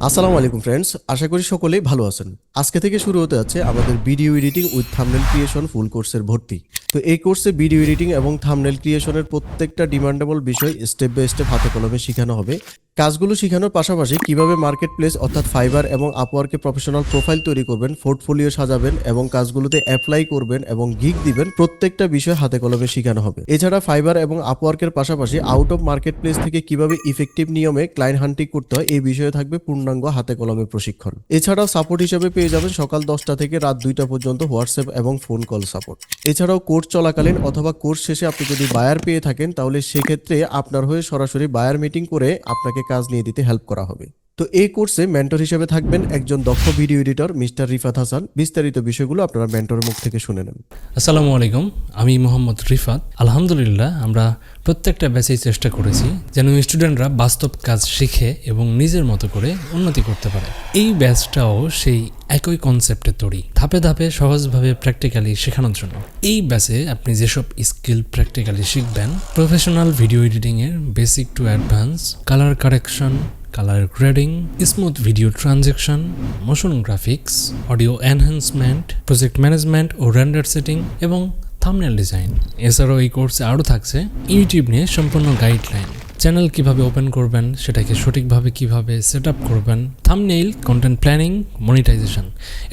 আসসালামু আলাইকুম ফ্রেন্ডস, আশা করি সকলেই ভালো আছেন। আজকে থেকে শুরু হতে যাচ্ছে আমাদের video editing with thumbnail creation full কোর্সের ভর্তি। তো এই কোর্সে ভিডিও এডিটিং এবং থাম্বনেল ক্রিয়েশনের প্রত্যেকটা ডিমান্ডেবল বিষয় স্টেপ বাই স্টেপ হাতে কলমে শেখানো হবে। কাজগুলো শেখানোর পাশাপাশি কিভাবে মার্কেট প্লেস অর্থাৎ ফাইবার এবং আপওয়ার্কে প্রফেশনাল প্রোফাইল তৈরি করবেন, পোর্টফোলিও সাজাবেন এবং কাজগুলোতে অ্যাপ্লাই করবেন এবং গিগ দিবেন, প্রত্যেকটা বিষয় হাতে কলমে শেখানো হবে। এছাড়া ফাইবার এবং আপওয়ার্কের পাশাপাশি আউট অফ মার্কেট প্লেস থেকে কিভাবে ইফেক্টিভ নিয়মে ক্লায়েন্ট হান্টিং করতে হয় এই বিষয়ে থাকবে পূর্ণাঙ্গ হাতে কলমে প্রশিক্ষণ। এছাড়াও সাপোর্ট হিসেবে পেয়ে যাবেন সকাল 10টা থেকে রাত 2টা পর্যন্ত হোয়াটসঅ্যাপ এবং ফোন কল সাপোর্ট। এছাড়াও কোর্স চলাকালীন অথবা কোর্স শেষে আপনি যদি বায়ার পেয়ে থাকেন তাহলে সেক্ষেত্রে আপনার হয়ে সরাসরি বায়ার মিটিং করে আপনাকে কাজ নিয়ে দিতে হেল্প করা হবে। তো এই কোর্সে মেন্টর হিসেবে থাকবেন একজন দক্ষ video editor mister Rifat Hasan. বিস্তারিত বিষয়গুলো আপনারা মেন্টরের মুখ থেকে শুনে নেন। আসসালামু আলাইকুম, আমি মোহাম্মদ রিফাত। আলহামদুলিল্লাহ, আমরা প্রত্যেকটা ব্যাচেই চেষ্টা করেছি যেন স্টুডেন্টরা বাস্তব কাজ শিখে এবং নিজের মতো করে উন্নতি করতে পারে। এই ব্যাচটাও সেই একই কনসেপ্টে তৈরি, ধাপে ধাপে সহজভাবে প্র্যাকটিক্যালি শেখানোর জন্য। এই ব্যাচে আপনি যেসব স্কিল প্র্যাকটিক্যালি শিখবেন, প্রফেশনাল ভিডিও এডিটিংয়ের basic to advance, colour correction, colour grading, smooth video transaction, motion graphics, audio enhancement, project management ও রেন্ডার সেটিং এবং থাম্বনেল ডিজাইন। এছাড়াও এই কোর্সে আরও থাকছে ইউটিউব নিয়ে সম্পূর্ণ গাইডলাইন, চ্যানেল কিভাবে ওপেন করবেন, সেটাকে সঠিকভাবে কিভাবে সেট আপ করবেন, থাম্বনেইল, কন্টেন্ট প্ল্যানিং, মনিটাইজেশন।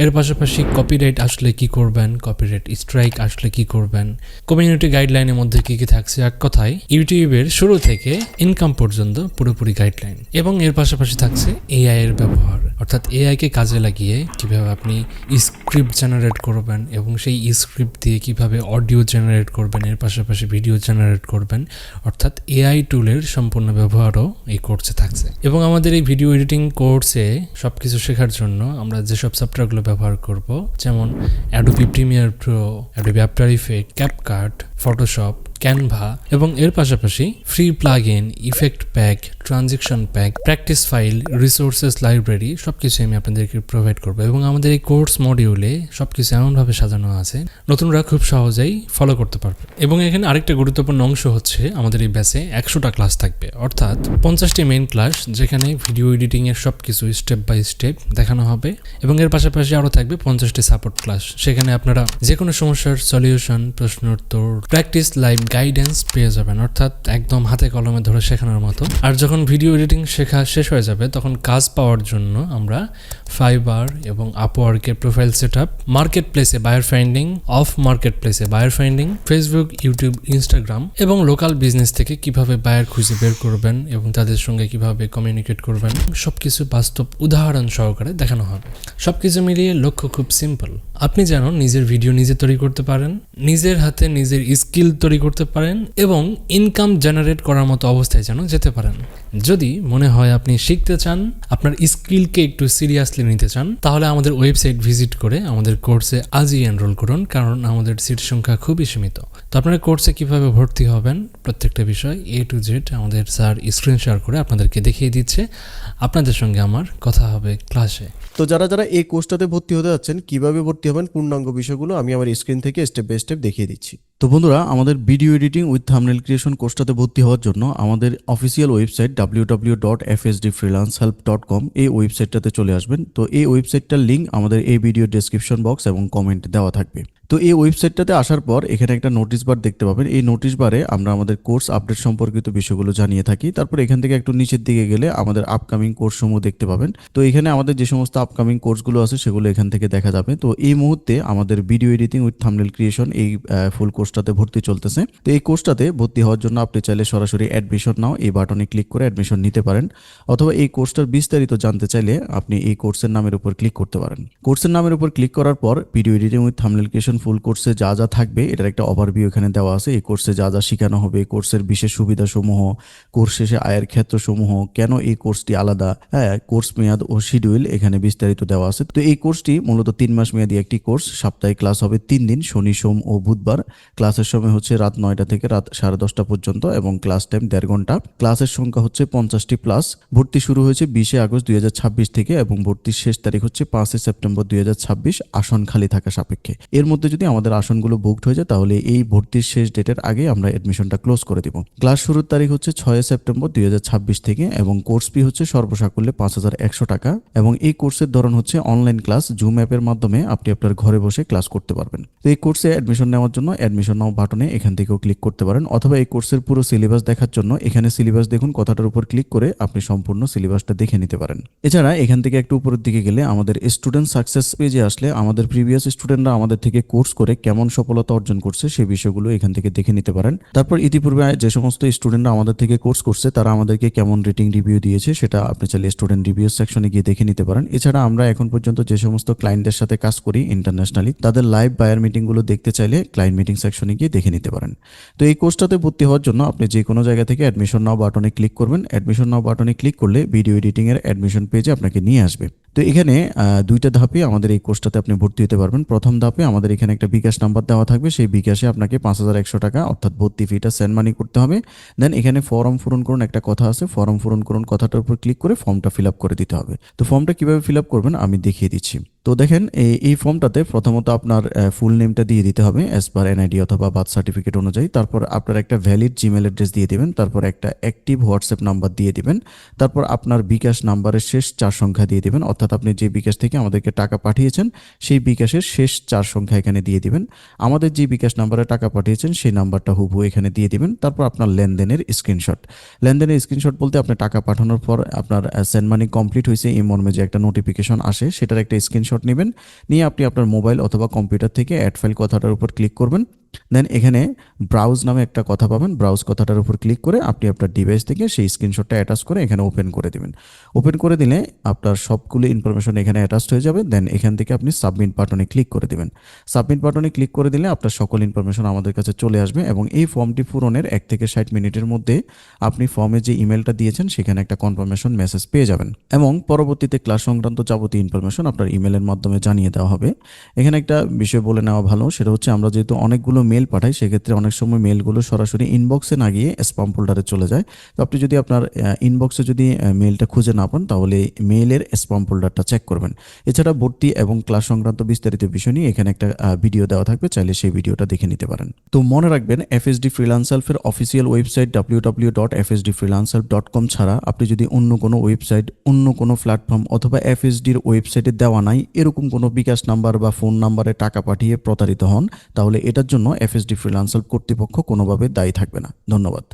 এর পাশাপাশি কপিরাইট আসলে কি করবেন, কপিরাইট স্ট্রাইক আসলে কি করবেন, কমিউনিটি গাইডলাইনের মধ্যে কি কি থাকছে। এক কথায় ইউটিউবের শুরু থেকে ইনকাম পর্যন্ত পুরোপুরি গাইডলাইন। এবং এর পাশাপাশি থাকছে এআই এর ব্যবহার, অর্থাৎ এআইকে কাজে লাগিয়ে কিভাবে আপনি স্ক্রিপ্ট জেনারেট করবেন এবং সেই স্ক্রিপ্ট দিয়ে কিভাবে অডিও জেনারেট করবেন, এর পাশাপাশি ভিডিও জেনারেট করবেন, অর্থাৎ এআই টুলের সম্পূর্ণ ব্যবহারও এই কোর্সে থাকছে। এবং আমাদের এই ভিডিও এডিটিং কোর্সে সবকিছু শেখার জন্য আমরা যেসব সফটওয়্যারগুলো ব্যবহার করব, যেমন Adobe Premiere Pro, Adobe after effect, CapCut, Photoshop, Canva এবং এর পাশাপাশি free plug in, effect pack, transaction pack, practice file, resources library সবকিছু আমি আপনাদেরকে প্রোভাইড করবো। এবং আমাদের এই কোর্স মডিউলে সবকিছু এমনভাবে সাজানো আছে নতুনরা খুব সহজেই ফলো করতে পারবে। এবং এখানে আরেকটা গুরুত্বপূর্ণ অংশ হচ্ছে আমাদের এই ব্যাচে 100টা ক্লাস থাকবে, অর্থাৎ 50টি মেইন ক্লাস যেখানে ভিডিও এডিটিং এর সবকিছু স্টেপ বাই স্টেপ দেখানো হবে। এবং এর পাশাপাশি আরও থাকবে 50টি সাপোর্ট ক্লাস, সেখানে আপনারা যে কোনো সমস্যার সলিউশন, প্রশ্নোত্তর, প্র্যাকটিস লাইভ গাইডেন্স পেয়ে যাবেন, অর্থাৎ একদম হাতে কলমে ধরে শেখানোর মতো। আর যখন ভিডিও এডিটিং শেখা শেষ হয়ে যাবে তখন কাজ পাওয়ার জন্য আমরা ফাইবার এবং আপওয়ার্কের প্রোফাইল সেট আপ, মার্কেট প্লেসে বায়ার ফাইন্ডিং, অফ মার্কেট প্লেসে buyer finding, Facebook, YouTube, Instagram এবং লোকাল বিজনেস থেকে কিভাবে বায়ার খুঁজে বের করবেন এবং তাদের সঙ্গে কিভাবে কমিউনিকেট করবেন, সবকিছু বাস্তব উদাহরণ সহকারে দেখানো হবে। সবকিছু মিলিয়ে লক্ষ্য খুব সিম্পল, আপনি যেন নিজের ভিডিও নিজে তৈরি করতে পারেন, নিজের হাতে নিজের স্কিল তৈরি করতে পারেন এবং ইনকাম জেনারেট করার মতো অবস্থায় যেন যেতে পারেন। যদি মনে হয় আপনি শিখতে চান, আপনার স্কিলকে একটু সিরিয়াসলি নিতে চান, তাহলে আমাদের ওয়েবসাইট ভিজিট করে আমাদের কোর্সে আজই এনরোল করুন, কারণ আমাদের সিট সংখ্যা খুবই সীমিত। তো আপনারা কোর্সে কিভাবে ভর্তি হবেন প্রত্যেকটা বিষয় A to Z আমাদের স্যার স্ক্রিন শেয়ার করে আপনাদেরকে দেখিয়ে দিচ্ছে। আপনাদের সঙ্গে আমার কথা হবে ক্লাসে। তো যারা যারা এই কোর্সটাতে ভর্তি হতে যাচ্ছেন, কিভাবে ভর্তি হবেন পূর্ণাঙ্গ বিষয়গুলো আমি আমার স্ক্রিন থেকে স্টেপ বাই স্টেপ দেখিয়ে দিচ্ছি। তো বন্ধুরা, আমাদের video editing with thumbnail creation কোর্সটাতে ভর্তি হওয়ার জন্য আমাদের অফিসিয়াল ওয়েবসাইট www.fsdfreelancehelp.com এই ওয়েবসাইটটাতে চলে আসবেন। তো এই ওয়েবসাইটটার লিঙ্ক আমাদের এই ভিডিও ডেসক্রিপশন বক্স এবং কমেন্ট দেওয়া থাকবে। তো এই ওয়েবসাইটটাতে আসার পর এখানে একটা নোটিশ বার দেখতে পাবেন। এই নোটিশ বারে আমরা আমাদের কোর্স আপডেট সম্পর্কিত বিষয়গুলো জানিয়ে থাকি। তারপর এখান থেকে একটু নিচের দিকে গেলে আমাদের আপকামিং কোর্সসমূহ দেখতে পাবেন। তো এখানে আমাদের যে সমস্ত আপকামিং কোর্সগুলো আছে সেগুলো এখান থেকে দেখা যাবে। তো এই মুহূর্তে আমাদের video editing with thumbnail creation এই ফুল কোর্সটাতে ভর্তি চলতেছে। তো এই কোর্সটাতে ভর্তি হওয়ার জন্য আপনি চাইলে সরাসরি অ্যাডমিশন নাও এই বাটনে ক্লিক করে অ্যাডমিশন নিতে পারেন, অথবা এই কোর্সটার বিস্তারিত জানতে চাইলে আপনি এই কোর্সের নামের উপর ক্লিক করতে পারেন। কোর্সের নামের উপর ক্লিক করার পর video editing with thumbnail creation full কোর্সে যা যা থাকবে এটার একটা ওভারভিউ এখানে দেওয়া আছে। এই কোর্সে যা যা শেখানো হবে, কোর্সের বিশেষ সুবিধাসমূহ, কোর্স শেষে আয়ের ক্ষেত্রসমূহ, কেন এই কোর্সটি আলাদা, কোর্স মেয়াদ ও শিডিউল এখানে বিস্তারিত দেওয়া আছে। তো এই কোর্সটি মূলত 3 মাস মেয়াদী একটি কোর্স। সাপ্তাহিক ক্লাস হবে 3 দিন, শনি, সোম ও বুধবার। ক্লাসের সময় হচ্ছে রাত 9টা থেকে রাত 10:30 পর্যন্ত এবং ক্লাস টাইম 1.5 ঘন্টা। ক্লাসের সংখ্যা হচ্ছে 50টি প্লাস। ভর্তি শুরু হয়েছে 20 আগস্ট 2026 থেকে এবং ভর্তির শেষ তারিখ হচ্ছে 5 সেপ্টেম্বর 2026 আসন খালি থাকা সাপেক্ষে। এর মধ্যে মধ্যে যদি আমাদের আসনগুলো বুকড হয়ে যায় তাহলে এই ভর্তির শেষ ডেটের আগে আমরা অ্যাডমিশনটা ক্লোজ করে দিব। ক্লাস শুরুর তারিখ হচ্ছে 6 সেপ্টেম্বর 2026 থেকে এবং কোর্স ফি হচ্ছে সর্বসাকুল্যে 5,100 টাকা এবং এই কোর্সের ধরন হচ্ছে অনলাইন ক্লাস। জুম অ্যাপের মাধ্যমে আপনি আপনার ঘরে বসে ক্লাস করতে পারবেন। তো এই কোর্সে অ্যাডমিশন নেওয়ার জন্য অ্যাডমিশন নাও বাটনে এখান থেকেও ক্লিক করতে পারেন, অথবা এই কোর্সের পুরো সিলেবাস দেখার জন্য এখানে সিলেবাস দেখুন কথাটার উপর ক্লিক করে আপনি সম্পূর্ণ সিলেবাসটা দেখে নিতে পারেন। এছাড়া এখান থেকে একটু উপরের দিকে গেলে আমাদের স্টুডেন্ট সাকসেস পেজে আসলে আমাদের প্রিভিয়াস স্টুডেন্টরা আমাদের থেকে কোর্স করে কেমন সফলতা অর্জন করছে সেই বিষয়গুলো এখান থেকে দেখে নিতে পারেন। তারপর ইতিপূর্বে যে সমস্ত স্টুডেন্টরা আমাদের থেকে কোর্স করছে তারা আমাদেরকে কেমন রেটিং রিভিউ দিয়েছে সেটা আপনি চাইলে স্টুডেন্ট রিভিউ সেকশনে গিয়ে দেখে নিতে পারেন। এছাড়া আমরা এখন পর্যন্ত যে সমস্ত ক্লায়েন্টদের সাথে কাজ করি ইন্টারন্যাশনালি তাদের লাইভ বায়ার মিটিংগুলো দেখতে চাইলে ক্লায়েন্ট মিটিং সেকশনে গিয়ে দেখে নিতে পারেন। তো এই কোর্সটাতে ভর্তি হওয়ার জন্য আপনি যে কোনো জায়গা থেকে অ্যাডমিশন নাও বাটনে ক্লিক করবেন। অ্যাডমিশন নাও বাটনে ক্লিক করলে ভিডিও এডিটিং এর অ্যাডমিশন পেজে আপনাকে নিয়ে আসবে। তো এখানে দুইটা ধাপে আমাদের এই কোর্সটাতে আপনি ভর্তি হতে পারবেন। প্রথম ধাপে আমাদের এখানে একটা বিকাশ নাম্বার দেওয়া থাকবে, সেই বিকাশে আপনাকে 5,100 টাকা অর্থাৎ ভর্তি ফিটা সেন্ড মানি করতে হবে। দেন এখানে ফর্ম পূরণ করুন একটা কথা আছে, ফর্ম পূরণ করুন কথাটার উপর ক্লিক করে ফর্মটা ফিল আপ করে দিতে হবে। তো ফর্মটা কিভাবে ফিল আপ করবেন আমি দেখিয়ে দিচ্ছি। তো দেখেন এই ফর্মটাতে প্রথমত আপনার ফুল নেমটা দিয়ে দিতে হবে অ্যাজ পার এনআইডি অথবা বার্থ সার্টিফিকেট অনুযায়ী। তারপর আপনার একটা ভ্যালিড জিমেল অ্যাড্রেস দিয়ে দিবেন, তারপর একটা অ্যাক্টিভ হোয়াটসঅ্যাপ নাম্বার দিয়ে দিবেন, তারপর আপনার বিকাশ নাম্বারের শেষ 4 সংখ্যা দিয়ে দিবেন, অর্থাৎ আপনি যে বিকাশ থেকে আমাদেরকে টাকা পাঠিয়েছেন সেই বিকাশের শেষ 4 সংখ্যা এখানে দিয়ে দিবেন। আমাদের যে বিকাশ নাম্বারে টাকা পাঠিয়েছেন সেই নাম্বারটা হুবহু এখানে দিয়ে দিবেন। তারপর আপনার লেনদেনের স্ক্রিনশট বলতে আপনি টাকা পাঠানোর পর আপনার সেন্ড মানি কমপ্লিট হয়েছে এই মর্মে যে একটা নোটিফিকেশন আসে সেটার একটা স্ক্রিনশট নেবেন, নিয়ে আপনি আপনার মোবাইল অথবা কম্পিউটার থেকে অ্যাড ফাইল কথাটার উপর ক্লিক করবেন। দেন এখানে ব্রাউজ নামে একটা কথা পাবেন, ব্রাউজ কথাটার উপর ক্লিক করে আপনি আপনার ডিভাইস থেকে সেই স্ক্রিনশটটা অ্যাটাচ করে এখানে ওপেন করে দিবেন। ওপেন করে দিলে আপনার সবগুলো ইনফরমেশন এখানে অ্যাটাচড হয়ে যাবে। দেন এখান থেকে আপনি সাবমিট বাটনে ক্লিক করে দিবেন। সাবমিট বাটনে ক্লিক করে দিলে আপনার সকল ইনফরমেশন আমাদের কাছে চলে আসবে এবং এই ফর্মটি পূরণের 1 থেকে 60 মিনিটের মধ্যে আপনি ফর্মে যে ইমেলটা দিয়েছেন সেখানে একটা কনফার্মেশন মেসেজ পেয়ে যাবেন এবং পরবর্তীতে ক্লাস সংক্রান্ত যাবতীয় ইনফরমেশন আপনার ইমেলের মাধ্যমে জানিয়ে দেওয়া হবে। এখানে একটা বিষয় বলে নেওয়া ভালো, সেটা হচ্ছে আমরা যেহেতু অনেকগুলো মেল পাঠাই সেক্ষেত্রে অনেক সময় মেলগুলো সরাসরি ইনবক্সে না গিয়ে স্প্যাম ফোল্ডারে চলে যায়। তো আপনি যদি আপনার ইনবক্সে যদি মেলটা খুঁজে না পান তাহলে মেলের স্প্যাম ফোল্ডারটা চেক করবেন। এছাড়া ভর্তি এবং ক্লাস সংক্রান্ত বিস্তারিত বিষয় নিয়ে এখানে একটা ভিডিও দেওয়া থাকবে, চাইলে সেই ভিডিওটা দেখে নিতে পারেন। তো মনে রাখবেন FSD ফ্রিল্যান্সার্সের অফিসিয়াল ওয়েবসাইট www.fsdfreelancer.com ছাড়া আপনি যদি অন্য কোনো ওয়েবসাইট, অন্য কোনো প্ল্যাটফর্ম অথবা FSDর ওয়েবসাইটে দেওয়া নাই এরকম কোনো বিকাশ নাম্বার বা ফোন নাম্বারে টাকা পাঠিয়ে প্রতারিত হন তাহলে এটার জন্য FSD ফ্রিল্যান্সার কর্তৃপক্ষ কোনোভাবে দায়ী থাকবে না। ধন্যবাদ।